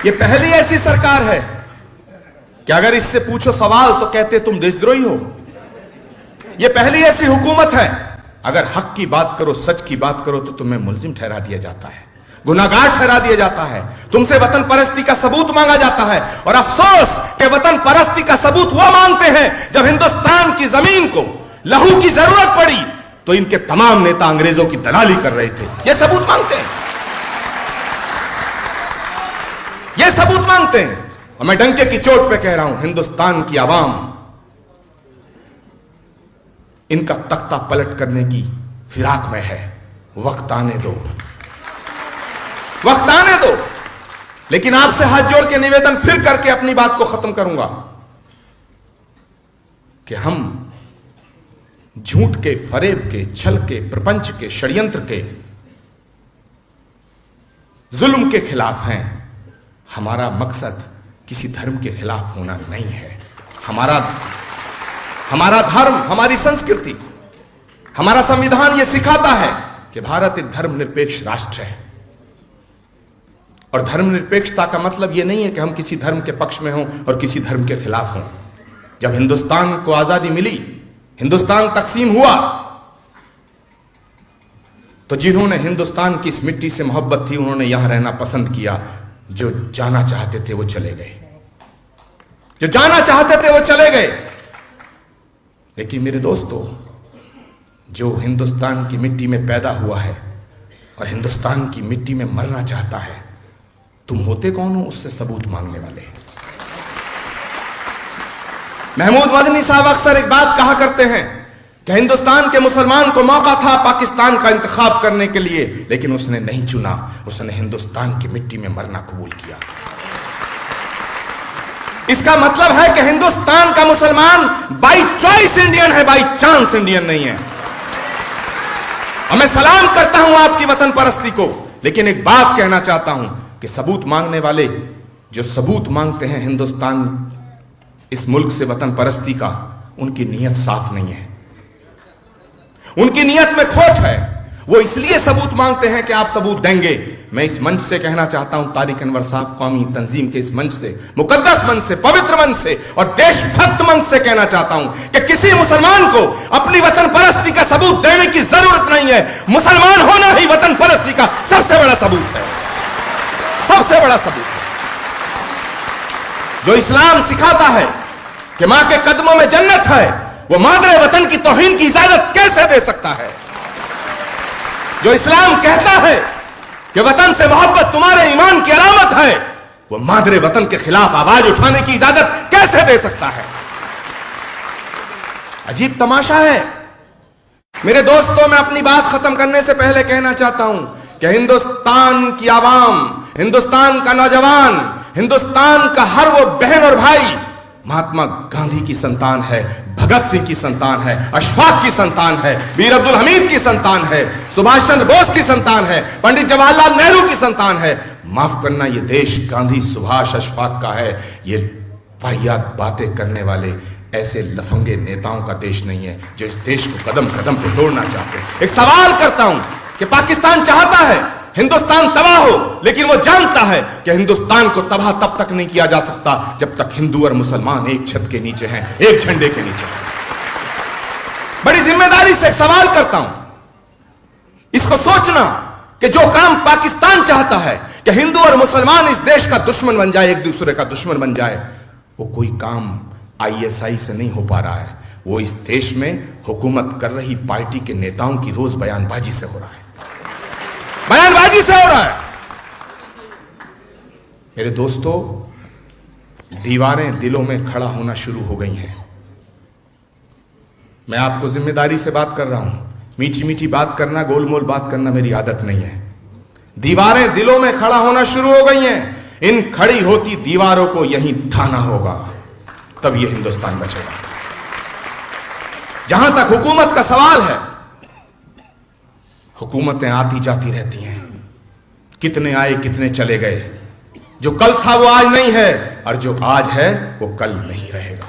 ये पहली ऐसी सरकार है कि अगर इससे पूछो सवाल तो कहते तुम देशद्रोही हो। ये पहली ऐसी हुकूमत है, अगर हक की बात करो, सच की बात करो तो तुम्हें मुल्जिम ठहरा दिया जाता है, गुनाहगार ठहरा दिया जाता है, तुमसे वतन परस्ती का सबूत मांगा जाता है। और अफसोस कि वतन परस्ती का सबूत वो मांगते हैं जब हिंदुस्तान की जमीन को लहू की जरूरत पड़ी तो इनके तमाम नेता अंग्रेजों की दलाली कर रहे थे। ये सबूत मांगते हैं, ये सबूत मांगते हैं। और मैं डंके की चोट पे कह रहा हूं, हिंदुस्तान की आवाम इनका तख्ता पलट करने की फिराक में है। वक्त आने दो, वक्त आने दो। लेकिन आपसे हाथ जोड़ के निवेदन फिर करके अपनी बात को खत्म करूंगा कि हम झूठ के, फरेब के, छल के, प्रपंच के, षड्यंत्र के, जुल्म के खिलाफ हैं। हमारा मकसद किसी धर्म के खिलाफ होना नहीं है। हमारा धर्म, हमारी संस्कृति, हमारा संविधान यह सिखाता है कि भारत एक धर्मनिरपेक्ष राष्ट्र है। और धर्मनिरपेक्षता का मतलब यह नहीं है कि हम किसी धर्म के पक्ष में हों और किसी धर्म के खिलाफ हों। जब हिंदुस्तान को आजादी मिली, हिंदुस्तान तकसीम हुआ, तो जिन्होंने हिंदुस्तान की इस मिट्टी से मोहब्बत थी उन्होंने यहां रहना पसंद किया। जो जाना चाहते थे वो चले गए, जो जाना चाहते थे वो चले गए। लेकिन मेरे दोस्तों, जो हिंदुस्तान की मिट्टी में पैदा हुआ है और हिंदुस्तान की मिट्टी में मरना चाहता है, तुम होते कौन हो उससे सबूत मांगने वाले? महमूद मदनी साहब अक्सर एक बात कहा करते हैं कि हिंदुस्तान के मुसलमान को मौका था पाकिस्तान का इंतखाब करने के लिए, लेकिन उसने नहीं चुना, उसने हिंदुस्तान की मिट्टी में मरना कबूल किया। इसका मतलब है कि हिंदुस्तान का मुसलमान बाई चॉइस इंडियन है, बाई चांस इंडियन नहीं है। और मैं सलाम करता हूं आपकी वतन परस्ती को, लेकिन एक बात कहना चाहता हूं कि सबूत मांगने वाले जो सबूत मांगते हैं हिंदुस्तान, इस मुल्क से वतन परस्ती का, उनकी नीयत साफ नहीं है, उनकी नीयत में खोट है। वो इसलिए सबूत मांगते हैं कि आप सबूत देंगे। मैं इस मंच से कहना चाहता हूं, तारिक अनवर साहब कौमी तंजीम के इस मंच से, मुकद्दस मंच से, पवित्र मंच से और देशभक्त मंच से कहना चाहता हूं कि किसी मुसलमान को अपनी वतन परस्ती का सबूत देने की जरूरत नहीं है। मुसलमान होना ही वतन परस्ती का सबसे बड़ा सबूत है, सबसे बड़ा सबूत है। जो इस्लाम सिखाता है कि मां के कदमों में जन्नत है, वो मादरे वतन की तौहीन की इजाजत कैसे दे सकता है? जो इस्लाम कहता है कि वतन से मोहब्बत तुम्हारे ईमान की अलामत है, वो मादरे वतन के खिलाफ आवाज उठाने की इजाजत कैसे दे सकता है? अजीब तमाशा है। मेरे दोस्तों, मैं अपनी बात खत्म करने से पहले कहना चाहता हूं कि हिंदुस्तान की आवाम, हिंदुस्तान का नौजवान, हिंदुस्तान का हर वो बहन और भाई महात्मा गांधी की संतान है, भगत सिंह की संतान है, अशफाक की संतान है, वीर अब्दुल हमीद की संतान है, सुभाष चंद्र बोस की संतान है, पंडित जवाहरलाल नेहरू की संतान है। माफ करना, ये देश गांधी, सुभाष, अशफाक का है। ये वाहियात बातें करने वाले ऐसे लफंगे नेताओं का देश नहीं है जो इस देश को कदम कदम पे तोड़ना चाहते हैं। एक सवाल करता हूं कि पाकिस्तान चाहता है हिंदुस्तान तबाह हो, लेकिन वो जानता है कि हिंदुस्तान को तबाह तब तक नहीं किया जा सकता जब तक हिंदू और मुसलमान एक छत के नीचे हैं, एक झंडे के नीचे हैं। बड़ी जिम्मेदारी से सवाल करता हूं, इसको सोचना कि जो काम पाकिस्तान चाहता है कि हिंदू और मुसलमान इस देश का दुश्मन बन जाए, एक दूसरे का दुश्मन बन जाए, वो कोई काम ISI से नहीं हो पा रहा है। वो इस देश में हुकूमत कर रही पार्टी के नेताओं की रोज बयानबाजी से हो रहा है, बयानबाजी से हो रहा है। मेरे दोस्तों, दीवारें दिलों में खड़ा होना शुरू हो गई हैं। मैं आपको जिम्मेदारी से बात कर रहा हूं। मीठी मीठी बात करना, गोलमोल बात करना मेरी आदत नहीं है। दीवारें दिलों में खड़ा होना शुरू हो गई हैं। इन खड़ी होती दीवारों को यहीं ढाना होगा, तब यह हिंदुस्तान बचेगा। जहां तक हुकूमत का सवाल है, हुकूमतें आती जाती रहती हैं। कितने आए, कितने चले गए। जो कल था वो आज नहीं है, और जो आज है वो कल नहीं रहेगा।